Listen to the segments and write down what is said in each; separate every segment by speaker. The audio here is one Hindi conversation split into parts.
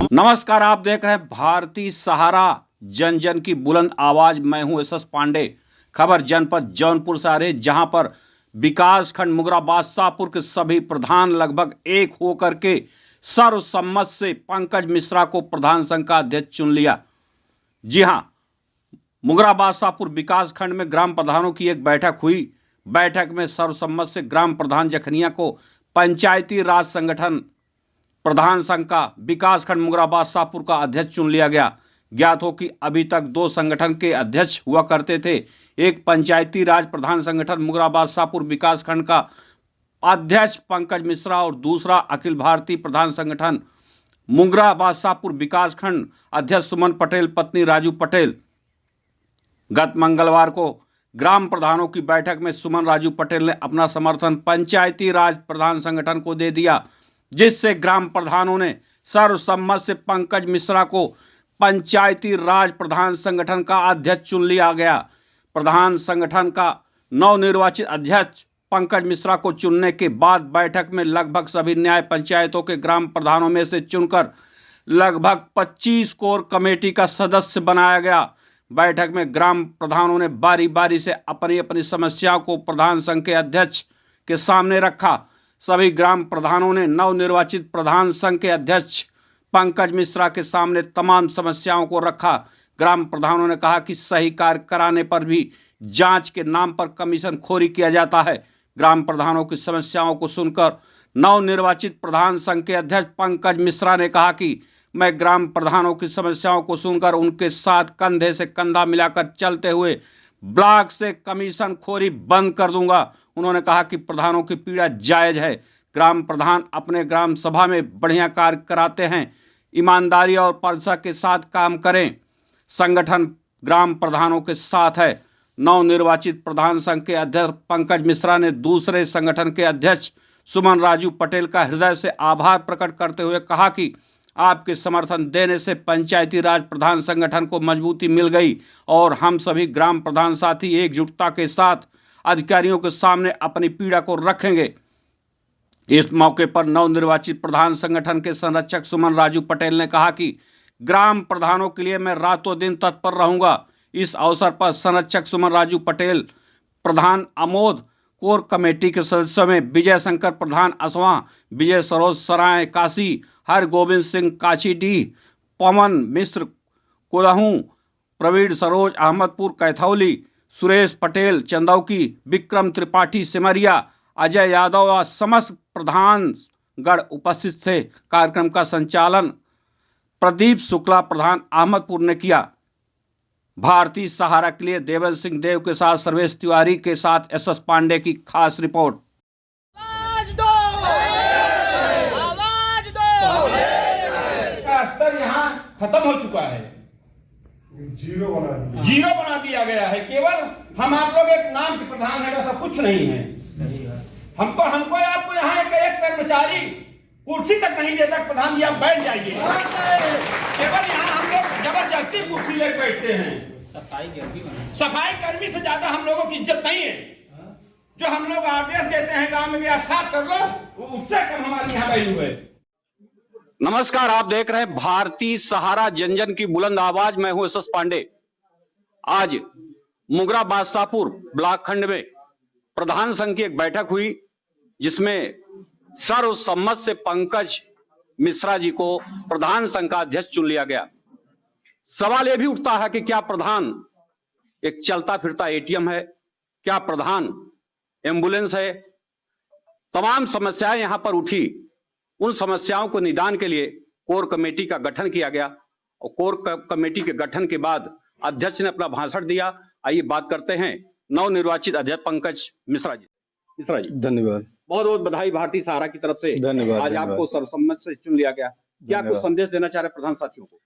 Speaker 1: नमस्कार, आप देख रहे हैं भारतीय सहारा, जन जन की बुलंद आवाज। मैं हूं एस पांडे। खबर जनपद जौनपुर से आ रही, जहां पर विकास खंड मुगरा बादशाहपुर के सभी प्रधान लगभग एक होकर के सर्वसम्मत से पंकज मिश्रा को प्रधान संघ का अध्यक्ष चुन लिया। जी हां, मुगरा बादशाहपुर विकास खंड में ग्राम प्रधानों की एक बैठक हुई। बैठक में सर्वसम्मत से ग्राम प्रधान जखनिया को पंचायती राज संगठन प्रधान संघ का विकास खंड मुगरा बादशाहपुर का अध्यक्ष चुन लिया गया। ज्ञात हो कि अभी तक दो संगठन के अध्यक्ष हुआ करते थे। एक पंचायती राज प्रधान संगठन मुगरा बादशाहपुर विकास खंड का अध्यक्ष पंकज मिश्रा और दूसरा अखिल भारतीय प्रधान संगठन मुगरा बादशाहपुर विकास खंड अध्यक्ष सुमन पटेल पत्नी राजू पटेल। गत मंगलवार को ग्राम प्रधानों की बैठक में सुमन राजू पटेल ने अपना समर्थन पंचायती राज प्रधान संगठन को दे दिया, जिससे ग्राम प्रधानों ने सर्वसम्मत से पंकज मिश्रा को पंचायती राज प्रधान संगठन का अध्यक्ष चुन लिया गया। प्रधान संगठन का नवनिर्वाचित अध्यक्ष पंकज मिश्रा को चुनने के बाद बैठक में लगभग सभी न्याय पंचायतों के ग्राम प्रधानों में से चुनकर लगभग 25 कोर कमेटी का सदस्य बनाया गया। बैठक में ग्राम प्रधानों ने बारी बारी से अपनी अपनी समस्याओं को प्रधान संघ के अध्यक्ष के सामने रखा। सभी ग्राम प्रधानों ने नवनिर्वाचित प्रधान संघ के अध्यक्ष पंकज मिश्रा के सामने तमाम समस्याओं को रखा। ग्राम प्रधानों ने कहा कि सही कार्य कराने पर भी जांच के नाम पर कमीशन खोरी किया जाता है। ग्राम प्रधानों की समस्याओं को सुनकर नवनिर्वाचित प्रधान संघ के अध्यक्ष पंकज मिश्रा ने कहा कि मैं ग्राम प्रधानों की समस्याओं को सुनकर उनके साथ कंधे से कंधा मिलाकर चलते हुए ब्लॉक से कमीशन खोरी बंद कर दूंगा। उन्होंने कहा कि प्रधानों की पीड़ा जायज़ है। ग्राम प्रधान अपने ग्राम सभा में बढ़िया कार्य कराते हैं। ईमानदारी और परसा के साथ काम करें। संगठन ग्राम प्रधानों के साथ है। नवनिर्वाचित प्रधान संघ के अध्यक्ष पंकज मिश्रा ने दूसरे संगठन के अध्यक्ष सुमन राजू पटेल का हृदय से आभार प्रकट करते हुए कहा कि आपके समर्थन देने से पंचायती राज प्रधान संगठन को मजबूती मिल गई और हम सभी ग्राम प्रधान साथी एकजुटता के साथ अधिकारियों के सामने अपनी पीड़ा को रखेंगे। इस मौके पर नवनिर्वाचित प्रधान संगठन के संरक्षक सुमन राजू पटेल ने कहा कि ग्राम प्रधानों के लिए मैं रातों दिन तत्पर रहूंगा। इस अवसर पर संरक्षक सुमन राजू पटेल, प्रधान अमोद, कोर कमेटी के सदस्यों में विजय शंकर प्रधान असवां, विजय सरोज सराय काशी, हर गोविंद सिंह काशीडीह, पवन मिश्र कोल्हू, प्रवीण सरोज अहमदपुर कैथौली, सुरेश पटेल चंदौकी, विक्रम त्रिपाठी सिमरिया, अजय यादव व समस्त प्रधानगण उपस्थित थे। कार्यक्रम का संचालन प्रदीप शुक्ला प्रधान अहमदपुर ने किया। भारतीय सहारा के लिए देवेंद्र सिंह देव के साथ सर्वेश तिवारी के साथ एस पांडे की खास रिपोर्ट।
Speaker 2: आवाज दो, आवाज दो।
Speaker 3: का स्तर यहाँ खत्म हो चुका है, जीरो बना दिया गया है। केवल हम आप लोग एक नाम के प्रधान है, वैसा कुछ नहीं है। हमको आपको यहाँ एक कर्मचारी कुर्सी तक नहीं देता। प्रधान जी आप बैठ जाइए। केवल यहाँ हम लोग जबरदस्ती कुर्सी ले बैठते हैं। सफाई कर्मी से ज्यादा हम लोगों की इज्जत नहीं है। जो हम लोग आदेश देते हैं गांव में भी आप साफ कर लो, उससे कम हमारी यहाँ वैल्यू है।
Speaker 1: नमस्कार, आप देख रहे हैं भारतीय सहारा, जन जन की बुलंद आवाज। मैं हूं एस पांडे। आज मुगरा बादशाहपुर ब्लॉक खंड में प्रधान संघ की एक बैठक हुई, जिसमें सर्वसम्मत से पंकज मिश्रा जी को प्रधान संघ का अध्यक्ष चुन लिया गया। सवाल यह भी उठता है कि क्या प्रधान एक चलता फिरता एटीएम है? क्या प्रधान एम्बुलेंस है? तमाम समस्याएं यहां पर उठी। उन समस्याओं को निदान के लिए कोर कमेटी का गठन किया गया और कोर कमेटी के गठन के बाद अध्यक्ष ने अपना भाषण दिया। आइए बात करते हैं नवनिर्वाचित अध्यक्ष पंकज मिश्रा जी।
Speaker 4: धन्यवाद।
Speaker 1: बहुत बहुत बधाई भारतीय सहारा की तरफ से।
Speaker 4: धन्यवाद।
Speaker 1: आज आपको सर्वसम्मत से चुन लिया गया। क्या कुछ संदेश देना चाह रहे प्रधान साथियों को?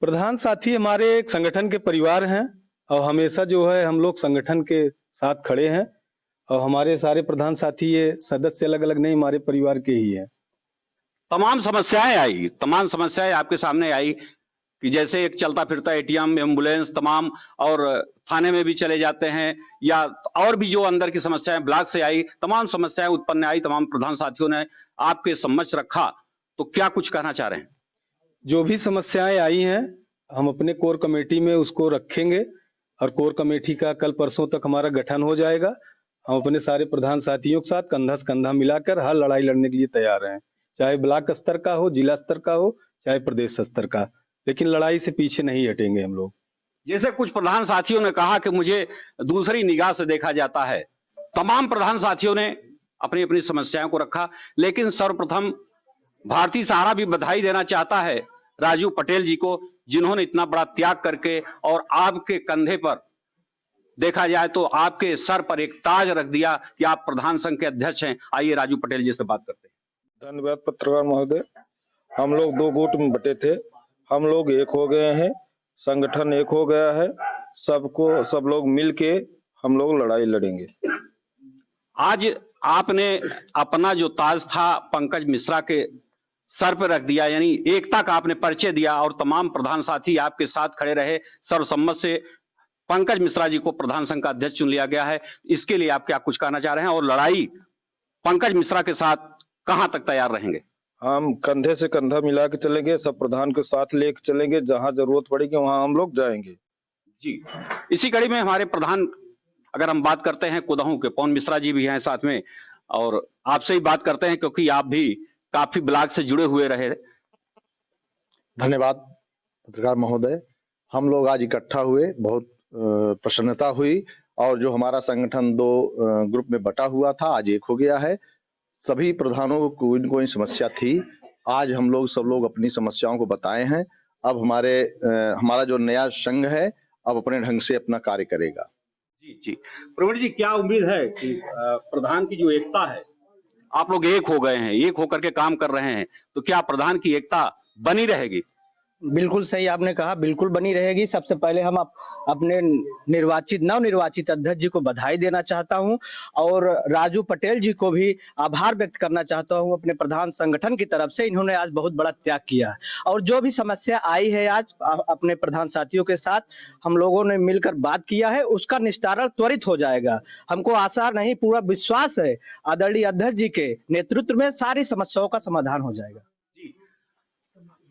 Speaker 4: प्रधान साथी हमारे एक संगठन के परिवार हैं और हमेशा जो है हम लोग संगठन के साथ खड़े हैं और हमारे सारे प्रधान साथी ये सदस्य अलग अलग नहीं, हमारे परिवार के ही हैं।
Speaker 1: तमाम समस्याएं आपके सामने आई कि जैसे एक चलता फिरता एटीएम, एम्बुलेंस, तमाम और थाने में भी चले जाते हैं, या और भी जो अंदर की समस्याएं ब्लॉक से आई, तमाम समस्याएं उत्पन्न आई। तमाम प्रधान साथियों ने आपके समक्ष रखा, तो क्या कुछ कहना चाह रहे हैं?
Speaker 4: जो भी समस्याएं आई हैं हम अपने कोर कमेटी में उसको रखेंगे और कोर कमेटी का कल परसों तक हमारा गठन हो जाएगा। हम अपने सारे प्रधान साथियों के साथ कंधा से कंधा मिलाकर हर लड़ाई लड़ने के लिए तैयार हैं, चाहे ब्लॉक स्तर का हो, जिला स्तर का हो, चाहे प्रदेश स्तर का, लेकिन लड़ाई से पीछे नहीं हटेंगे हम लोग।
Speaker 1: जैसे कुछ प्रधान साथियों ने कहा कि मुझे दूसरी निगाह से देखा जाता है, तमाम प्रधान साथियों ने अपनी अपनी समस्याओं को रखा, लेकिन सर्वप्रथम भारतीय सहारा भी बधाई देना चाहता है राजू पटेल जी को, जिन्होंने इतना बड़ा त्याग करके और आपके कंधे पर देखा जाए तो आपके सर पर एक ताज रख दिया कि आप प्रधान संघ के अध्यक्ष हैं। आइए राजू पटेल जी से बात करते हैं।
Speaker 5: धन्यवाद पत्रकार महोदय। हम लोग दो गुट में बटे थे, हम लोग एक हो गए हैं, संगठन एक हो गया है, सब लोग मिलके हम लोग लड़ाई लड़ेंगे।
Speaker 1: आज आपने अपना जो ताज था पंकज मिश्रा के सर पर रख दिया, यानी एकता का आपने परिचय दिया और तमाम प्रधान साथी आपके साथ खड़े रहे। सर्वसम्मत से पंकज मिश्रा जी को प्रधान संघ का अध्यक्ष चुन लिया गया है। इसके लिए आप क्या कुछ कहना चाह रहे हैं और लड़ाई पंकज मिश्रा के साथ कहां तक तैयार रहेंगे?
Speaker 5: हम कंधे से कंधा मिला के चलेंगे, सब प्रधान के साथ लेके चलेंगे, जहां जरूरत पड़ेगी वहां हम लोग जाएंगे।
Speaker 1: जी, इसी कड़ी में हमारे प्रधान, अगर हम बात करते हैं कुदहू के, पवन मिश्रा जी भी हैं साथ में, और आपसे ही बात करते हैं क्योंकि आप भी काफी ब्लॉक से जुड़े हुए रहे।
Speaker 6: धन्यवाद पत्रकार महोदय। हम लोग आज इकट्ठा हुए, बहुत प्रसन्नता हुई, और जो हमारा संगठन दो ग्रुप में बटा हुआ था आज एक हो गया है। सभी प्रधानों को कोई न कोई समस्या थी, आज हम लोग सब लोग अपनी समस्याओं को बताए हैं। अब हमारा जो नया संघ है अब अपने ढंग से अपना कार्य करेगा।
Speaker 1: जी, प्रवीण जी, क्या उम्मीद है कि प्रधान की जो एकता है, आप लोग एक हो गए हैं, एक होकर के काम कर रहे हैं, तो क्या प्रधान की एकता बनी रहेगी?
Speaker 7: बिल्कुल सही आपने कहा, बिल्कुल बनी रहेगी। सबसे पहले हम अपने नवनिर्वाचित अध्यक्ष जी को बधाई देना चाहता हूं और राजू पटेल जी को भी आभार व्यक्त करना चाहता हूं अपने प्रधान संगठन की तरफ से। इन्होंने आज बहुत बड़ा त्याग किया और जो भी समस्या आई है आज अपने प्रधान साथियों के साथ हम लोगों ने मिलकर बात किया है, उसका निस्तारण त्वरित हो जाएगा। हमको आशा नहीं, पूरा विश्वास है आदरणीय अध्यक्ष जी के नेतृत्व में सारी समस्याओं का समाधान हो जाएगा।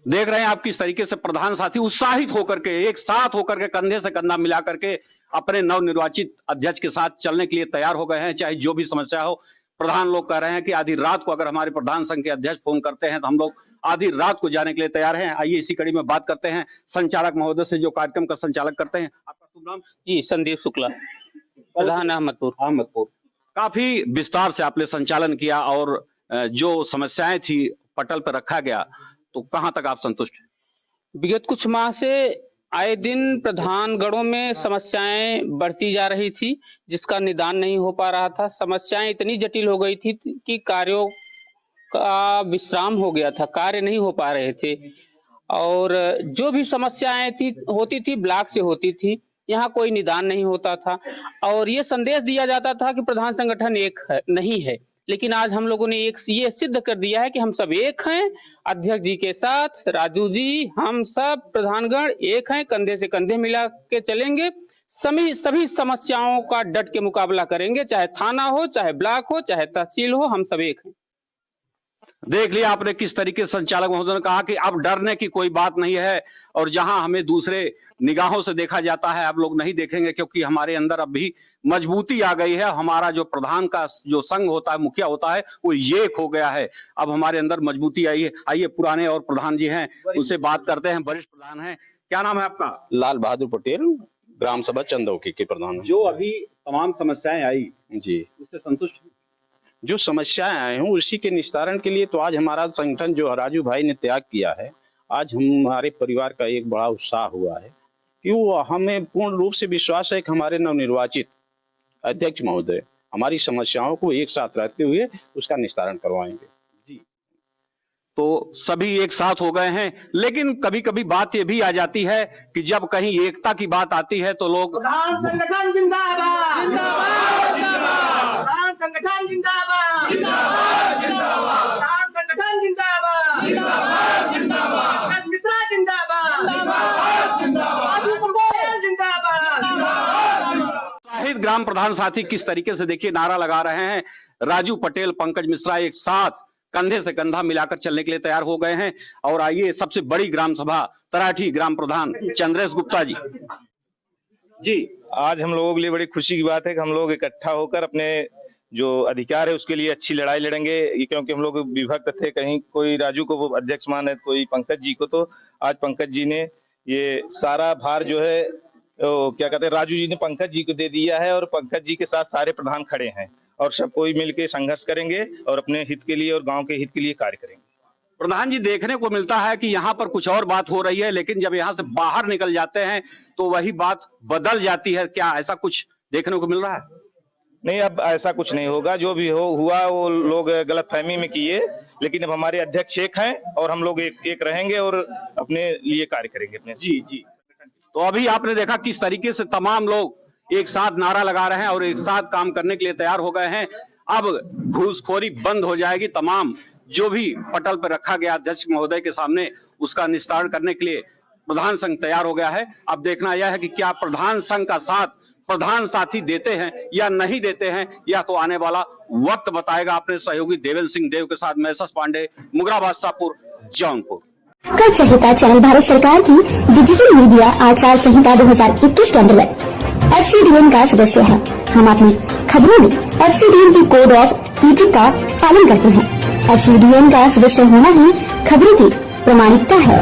Speaker 1: देख रहे हैं आप किस तरीके से प्रधान साथी उत्साहित होकर के, एक साथ होकर के, कंधे से कंधा मिला करके अपने नवनिर्वाचित अध्यक्ष के साथ चलने के लिए तैयार हो गए हैं, चाहे जो भी समस्या हो। प्रधान लोग कह रहे हैं कि आधी रात को अगर हमारे प्रधान संघ के अध्यक्ष फोन करते हैं तो हम लोग आधी रात को जाने के लिए तैयार हैं। आइए इसी कड़ी में बात करते हैं संचालक महोदय से, जो कार्यक्रम का संचालक करते हैं। आपका शुभ नाम?
Speaker 8: जी, संदीप शुक्ला, प्रधान अहमदपुर।
Speaker 1: काफी विस्तार से आपने संचालन किया और जो समस्याएं थी पटल पर रखा गया, तो कहां तक आप संतुष्ट हैं?
Speaker 8: विगत कुछ माह से आए दिन प्रधानगणों में समस्याएं बढ़ती जा रही थी, जिसका निदान नहीं हो पा रहा था। समस्याएं इतनी जटिल हो गई थी कि कार्यों का विश्राम हो गया था, कार्य नहीं हो पा रहे थे और जो भी समस्याएं होती थी ब्लॉक से होती थी, यहाँ कोई निदान नहीं होता था और ये संदेश दिया जाता था कि प्रधान संगठन एक नहीं है। लेकिन आज हम लोगों ने ये सिद्ध कर दिया है कि हम सब एक हैं, अध्यक्ष जी के साथ राजू जी, हम सब प्रधानगण एक हैं, कंधे से कंधे मिला के चलेंगे, सभी समस्याओं का डट के मुकाबला करेंगे, चाहे थाना हो, चाहे ब्लॉक हो, चाहे तहसील हो, हम सब एक हैं।
Speaker 1: देख लिया आपने किस तरीके से संचालक महोदय ने कहा कि अब डरने की कोई बात नहीं है और जहां हमें दूसरे निगाहों से देखा जाता है अब लोग नहीं देखेंगे, क्योंकि हमारे अंदर अब भी मजबूती आ गई है। हमारा जो प्रधान का जो संघ होता है, मुखिया होता है, वो एक हो गया है। अब हमारे अंदर मजबूती आई है। आइए पुराने और प्रधान जी हैं उनसे बात करते हैं। वरिष्ठ प्रधान हैं, क्या नाम है आपका?
Speaker 9: लाल बहादुर पटेल, ग्राम सभा चंदौकी के प्रधान।
Speaker 1: जो अभी तमाम समस्याएं आई
Speaker 9: जी,
Speaker 1: उससे संतुष्ट?
Speaker 9: जो समस्याएं आई हूँ उसी के निस्तारण के लिए तो आज हमारा संगठन जो राजू भाई ने त्याग किया है, आज हमारे परिवार का एक बड़ा उत्साह हुआ है कि वो हमें पूर्ण रूप से विश्वास है कि हमारे नवनिर्वाचित अध्यक्ष महोदय हमारी समस्याओं को एक साथ रहते हुए उसका निस्तारण करवाएंगे।
Speaker 1: जी, तो सभी एक साथ हो गए हैं, लेकिन कभी कभी बात ये भी आ जाती है कि जब कहीं एकता की बात आती है तो लोग
Speaker 2: प्रधान संगठन जिंदाबाद, प्रधान संगठन जिंदाबाद, प्रधान संगठन जिंदाबाद, मिश्रा जिंदाबाद, राजू पटेल जिंदाबाद।
Speaker 1: शाहिद ग्राम प्रधान साथी किस तरीके से देखिए नारा लगा रहे हैं, राजू पटेल पंकज मिश्रा एक साथ कंधे से कंधा मिलाकर चलने के लिए तैयार हो गए हैं। और आइए सबसे बड़ी ग्राम सभा तराठी ग्राम प्रधान चंद्रेश गुप्ता जी।
Speaker 5: आज हम लोगों के लिए बड़ी खुशी की बात है कि हम लोग इकट्ठा होकर अपने जो अधिकार है उसके लिए अच्छी लड़ाई लड़ेंगे, क्योंकि हम लोग विभक्त थे, कहीं कोई राजू को अध्यक्ष माने, कोई पंकज जी को, तो आज पंकज जी ने ये सारा भार जो है क्या कहते हैं राजू जी ने पंकज जी को दे दिया है, और पंकज जी के साथ सारे प्रधान खड़े हैं और सब कोई मिलकर संघर्ष करेंगे और अपने हित के लिए और गांव के हित के लिए कार्य करेंगे।
Speaker 1: प्रधान जी, देखने को मिलता है कि यहाँ पर कुछ और बात हो रही है, लेकिन जब यहाँ से बाहर निकल जाते हैं तो वही बात बदल जाती है। क्या ऐसा कुछ देखने को मिल रहा है?
Speaker 5: नहीं, अब ऐसा कुछ नहीं होगा। जो भी हुआ वो लोग गलतफहमी में किए, लेकिन अब हमारे अध्यक्ष एक हैं और हम लोग एक रहेंगे और अपने लिए कार्य करेंगे अपने।
Speaker 1: जी। तो अभी आपने देखा किस तरीके से तमाम लोग एक साथ नारा लगा रहे हैं और एक साथ काम करने के लिए तैयार हो गए हैं। अब घूसखोरी बंद हो जाएगी। तमाम जो भी पटल पर रखा गया अध्यक्ष महोदय के सामने, उसका निस्तारण करने के लिए प्रधान संघ तैयार हो गया है। अब देखना यह है कि क्या प्रधान संघ का साथ प्रधान साथी देते हैं या नहीं देते हैं, या तो आने वाला वक्त बताएगा। अपने सहयोगी देवेंद्र सिंह देव के साथ मैं एस एस पांडे, मुगराबाद शाहपुर, जौनपुर।
Speaker 10: कर संहिता चैनल भारत सरकार की डिजिटल मीडिया आचार संहिता 2021 के अंतर्गत FCDN का सदस्य है। हम अपनी खबरों में FCDN की कोड ऑफ इथिक्स का पालन करते हैं। FCDN का सदस्य होना ही खबरों की प्रामाणिकता है।